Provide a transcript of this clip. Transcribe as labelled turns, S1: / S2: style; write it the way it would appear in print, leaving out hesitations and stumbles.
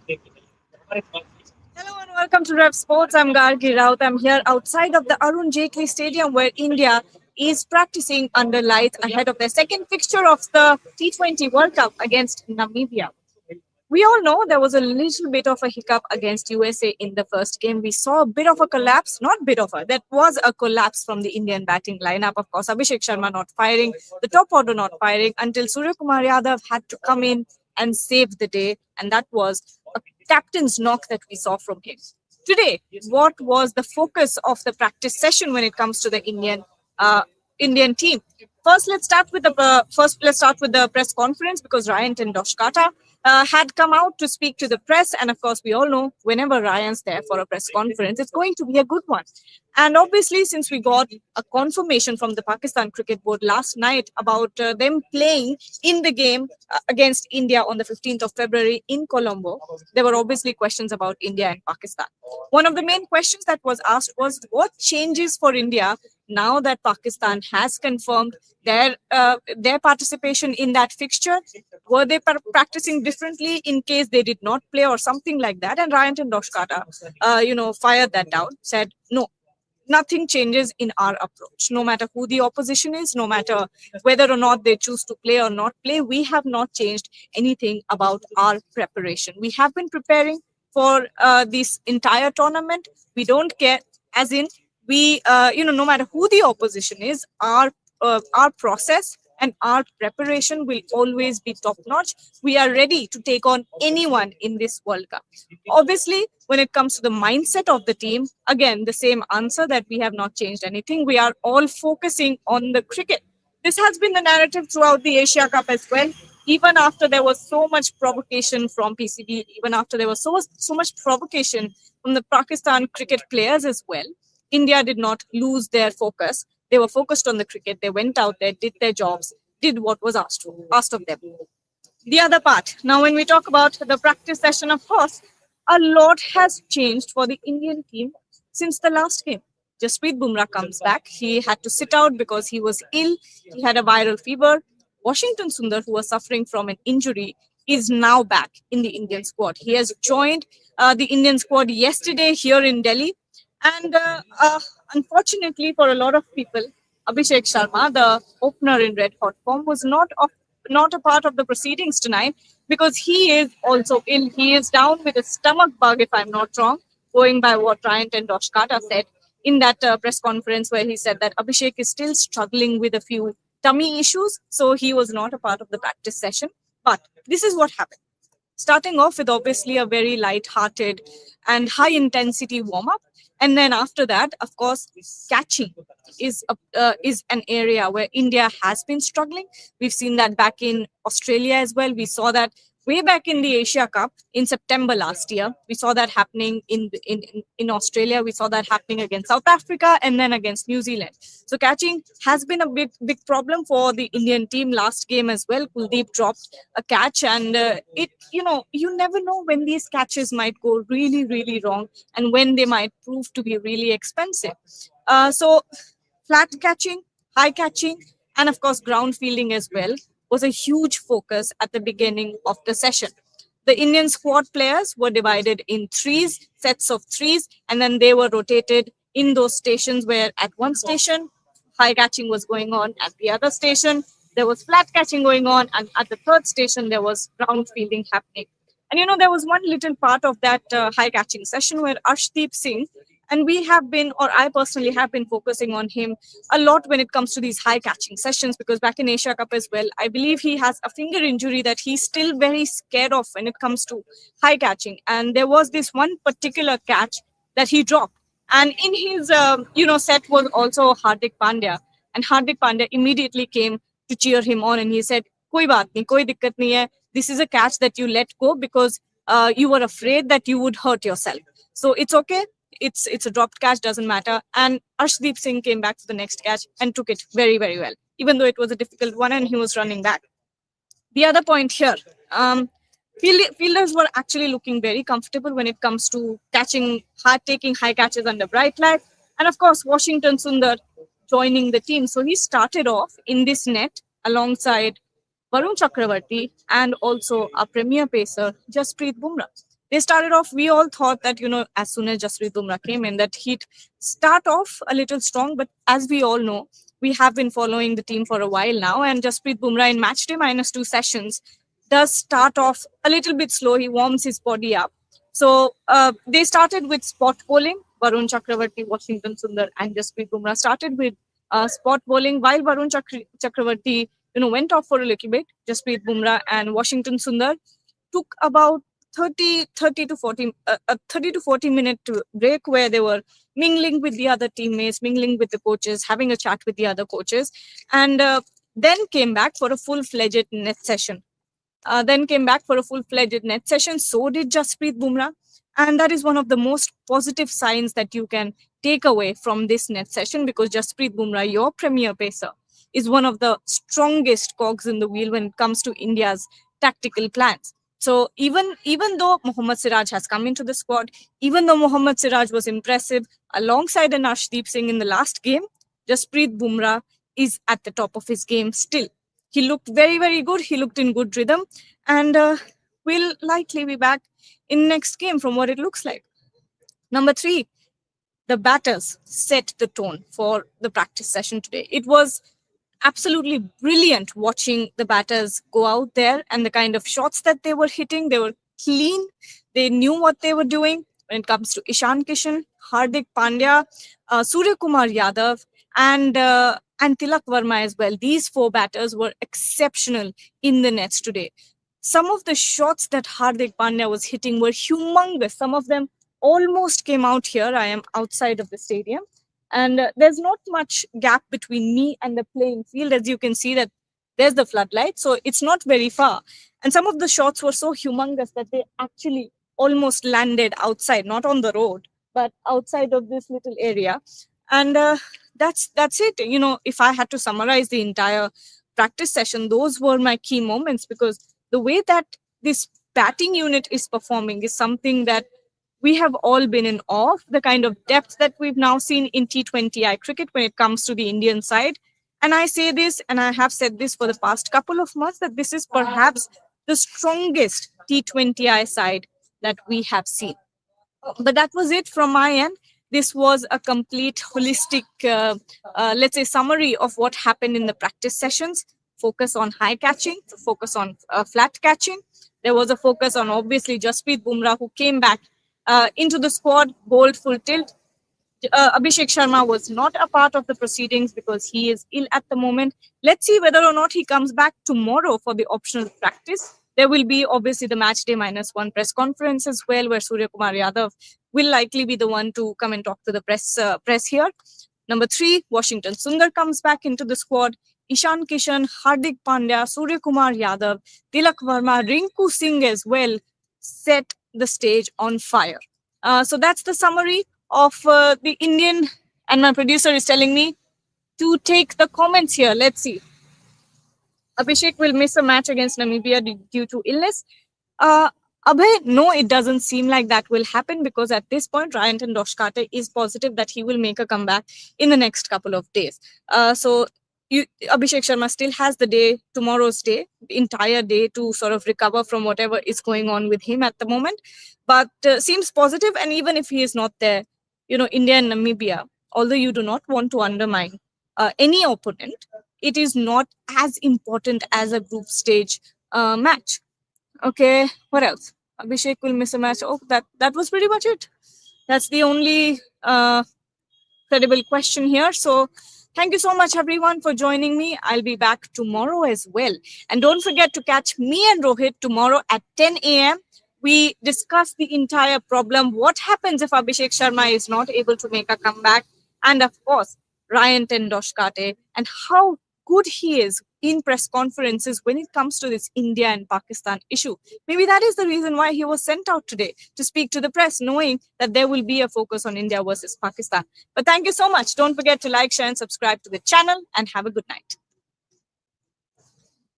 S1: Hello and welcome to Rev Sports. I'm Gargi Raut. I'm here outside of the Arun Jaitley Stadium where India is practicing under lights ahead of their second fixture of the T20 World Cup against Namibia. We all know there was a little bit of a hiccup against USA in the first game. We saw a bit of a collapse, not bit of a, that was a collapse from the Indian batting lineup. Of course, Abhishek Sharma not firing, the top order not firing until Surya Kumar Yadav had to come in and save the day. And that was a captain's knock that we saw from him. Today, what was the focus of the practice session when it comes to the Indian team? Let's start with the press conference because Ryan Tendoshkata had come out to speak to the press, and of course, we all know whenever Ryan's there for a press conference, it's going to be a good one. And obviously, since we got a confirmation from the Pakistan Cricket Board last night about them playing in the game against India on the 15th of February in Colombo, there were obviously questions about India and Pakistan. One of the main questions that was asked was what changes for India now that Pakistan has confirmed their participation in that fixture. Were they practicing differently in case they did not play or something like that? And Ryan Tendoshkata, fired that down, said, no, nothing changes in our approach. No matter who the opposition is, no matter whether or not they choose to play or not play, we have not changed anything about our preparation. We have been preparing for this entire tournament. We don't care, as in, no matter who the opposition is, our process and our preparation will always be top notch. We are ready to take on anyone in this World Cup. Obviously, when it comes to the mindset of the team, again, the same answer that we have not changed anything. We are all focusing on the cricket. This has been the narrative throughout the Asia Cup as well. Even after there was so much provocation from PCB, even after there was so much provocation from the Pakistan cricket players as well, India did not lose their focus. They were focused on the cricket. They went out there, did their jobs, did what was asked of them. The other part, now when we talk about the practice session, of course, a lot has changed for the Indian team since the last game. Jasprit Bumrah comes back. He had to sit out because he was ill. He had a viral fever. Washington Sundar, who was suffering from an injury, is now back in the Indian squad. He has joined the Indian squad yesterday here in Delhi. And unfortunately for a lot of people, Abhishek Sharma, the opener in red hot form, was not a part of the proceedings tonight because he is also ill. He is down with a stomach bug, if I'm not wrong, going by what Ryan Tendoshkata said in that press conference where he said that Abhishek is still struggling with a few tummy issues. So he was not a part of the practice session. But this is what happened. Starting off with obviously a very light-hearted and high-intensity warm-up. And then after that, of course, catching is an area where India has been struggling. We've seen that back in Australia as well. We saw that way back in the Asia Cup in September last year. We saw that happening in Australia. We saw that happening against South Africa and then against New Zealand. So catching has been a big problem for the Indian team last game as well. Kuldeep dropped a catch, and you never know when these catches might go really, really wrong and when they might prove to be really expensive. So flat catching, high catching, and of course ground fielding as well was a huge focus at the beginning of the session. The Indian squad players were divided in sets of threes, and then they were rotated in those stations where at one station, high catching was going on. At the other station, there was flat catching going on. And at the third station, there was ground fielding happening. And there was one little part of that high catching session where Arshdeep Singh, and I personally have been focusing on him a lot when it comes to these high catching sessions, because back in Asia Cup as well, I believe he has a finger injury that he's still very scared of when it comes to high catching. And there was this one particular catch that he dropped. And in his, set was also Hardik Pandya. And Hardik Pandya immediately came to cheer him on. And he said, koi baat nahi, koi dikkat nahi hai. This is a catch that you let go because you were afraid that you would hurt yourself. So it's okay. It's a dropped catch, doesn't matter. And Arshdeep Singh came back for the next catch and took it very, very well, even though it was a difficult one and he was running back. The other point here, fielders were actually looking very comfortable when it comes to taking high catches under bright light. And of course, Washington Sundar joining the team. So he started off in this net alongside Varun Chakravarti and also our premier pacer, Jasprit Bumrah. They started off, we all thought that, as soon as Jasprit Bumrah came in, that he'd start off a little strong. But as we all know, we have been following the team for a while now, and Jasprit Bumrah in match day -2 sessions does start off a little bit slow. He warms his body up. So they started with spot bowling. Varun Chakravarti, Washington Sundar, and Jasprit Bumrah started with spot bowling, while Varun Chakravarti, went off for a little bit. Jasprit Bumrah and Washington Sundar took about 30 to 40 30 to 40 minute break, where they were mingling with the other teammates, mingling with the coaches, having a chat with the other coaches, and then came back for a full-fledged net session. So did Jasprit Bumrah. And that is one of the most positive signs that you can take away from this net session, because Jasprit Bumrah, your premier pacer, is one of the strongest cogs in the wheel when it comes to India's tactical plans. So even though Mohammad Siraj has come into the squad, even though Mohammad Siraj was impressive alongside an Arshdeep Singh in the last game, Jasprit Bumrah is at the top of his game still. He looked very, very good. He looked in good rhythm, and will likely be back in next game from what it looks like. Number 3, the batters set the tone for the practice session today. It was absolutely brilliant watching the batters go out there, and the kind of shots that they were hitting. They were clean. They knew what they were doing when it comes to Ishan Kishan, Hardik Pandya, Surya Kumar Yadav, and Tilak Verma as well. These 4 batters were exceptional in the nets today. Some of the shots that Hardik Pandya was hitting were humongous. Some of them almost came out here. I am outside of the stadium, and there's not much gap between me and the playing field. As you can see, that there's the floodlight, so it's not very far. And some of the shots were so humongous that they actually almost landed outside, not on the road, but outside of this little area. And that's it. If I had to summarize the entire practice session, those were my key moments, because the way that this batting unit is performing is something that we have all been in awe of, the kind of depth that we've now seen in T20I cricket when it comes to the Indian side. And I say this, and I have said this for the past couple of months, that this is perhaps the strongest T20I side that we have seen. But that was it from my end. This was a complete holistic, let's say, summary of what happened in the practice sessions. Focus on high catching, focus on flat catching. There was a focus on, obviously, Jasprit Bumrah, who came back into the squad, bowled full tilt. Abhishek Sharma was not a part of the proceedings because he is ill at the moment. Let's see whether or not he comes back tomorrow for the optional practice. There will be, obviously, the match day -1 press conference as well, where Surya Kumar Yadav will likely be the one to come and talk to the press here. Number 3, Washington Sundar comes back into the squad. Ishan Kishan, Hardik Pandya, Surya Kumar Yadav, Tilak Verma, Rinku Singh as well set the stage on fire. So that's the summary of the Indian, and my producer is telling me to take the comments here. Let's see. Abhishek will miss a match against Namibia due to illness. Abhay, no, it doesn't seem like that will happen, because at this point, Ryan Dosh Carter is positive that he will make a comeback in the next couple of days. So Abhishek Sharma still has tomorrow's day, the entire day, to sort of recover from whatever is going on with him at the moment. But seems positive, and even if he is not there, India and Namibia, although you do not want to undermine any opponent, it is not as important as a group stage match. Okay, what else? Abhishek will miss a match. Oh, that was pretty much it. That's the only credible question here. So thank you so much, everyone, for joining me. I'll be back tomorrow as well. And don't forget to catch me and Rohit tomorrow at 10 a.m. We discuss the entire problem. What happens if Abhishek Sharma is not able to make a comeback? And of course, Ryan Dosh Carter, and how good he is in press conferences when it comes to this India and Pakistan issue. Maybe that is the reason why he was sent out today, to speak to the press, knowing that there will be a focus on India versus Pakistan. But thank you so much. Don't forget to like, share, and subscribe to the channel, and have a good night.